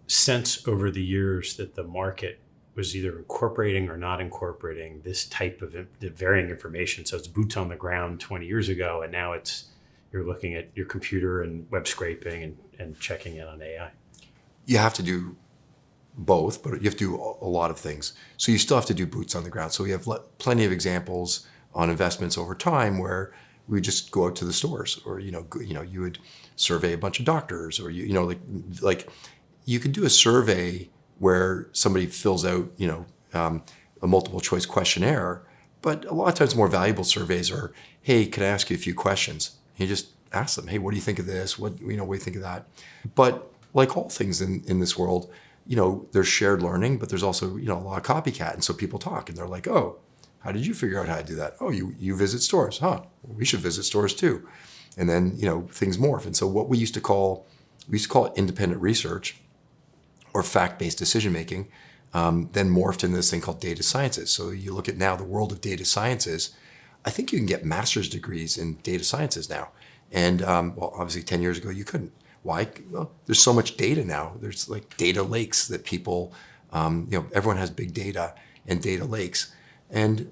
sense over the years that the market was either incorporating or not incorporating this type of the varying information? So it's boots on the ground 20 years ago, and now you're looking at your computer and web scraping and checking in on AI. You have to do both, but you have to do a lot of things. So you still have to do boots on the ground. So we have plenty of examples on investments over time where we just go out to the stores, or you would survey a bunch of doctors, or like you could do a survey where somebody fills out a multiple choice questionnaire, but a lot of times more valuable surveys are, hey, can I ask you a few questions? And you just ask them, hey, what do you think of this? What do you think of that? But like all things in this world, there's shared learning, but there's also a lot of copycat, and so people talk and they're like, oh, how did you figure out how to do that? Oh, you visit stores, huh? Well, we should visit stores too. And then, things morph. And so what we used to call it independent research or fact-based decision-making, then morphed into this thing called data sciences. So you look at now the world of data sciences, I think you can get master's degrees in data sciences now. And obviously 10 years ago, you couldn't. Why? Well, there's so much data now. There's like data lakes that people, everyone has big data and data lakes. And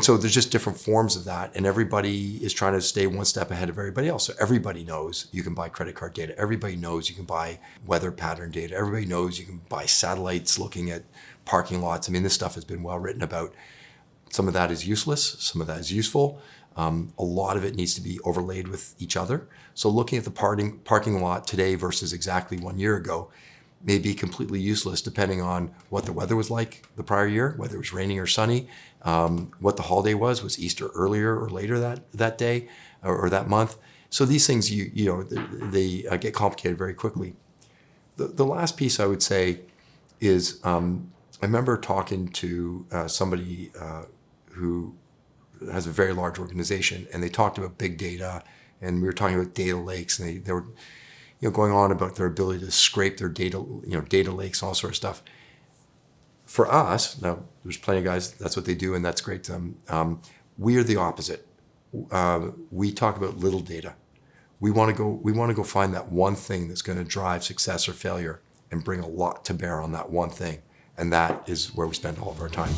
so there's just different forms of that, and everybody is trying to stay one step ahead of everybody else. So everybody knows you can buy credit card data. Everybody knows you can buy weather pattern data. Everybody knows you can buy satellites looking at parking lots. I mean, this stuff has been well written about. Some of that is useless. Some of that is useful. A lot of it needs to be overlaid with each other. So looking at the parking lot today versus exactly 1 year ago may be completely useless depending on what the weather was like the prior year, whether it was raining or sunny, what the holiday was Easter earlier or later that day or that month. So these things, they get complicated very quickly. The last piece I would say is I remember talking to somebody who has a very large organization, and they talked about big data, and we were talking about data lakes, and they were going on about their ability to scrape their data, data lakes, all sort of stuff. For us, now there's plenty of guys, that's what they do, and that's great to them. We are the opposite. We talk about little data. We want to go find that one thing that's going to drive success or failure and bring a lot to bear on that one thing. And that is where we spend all of our time.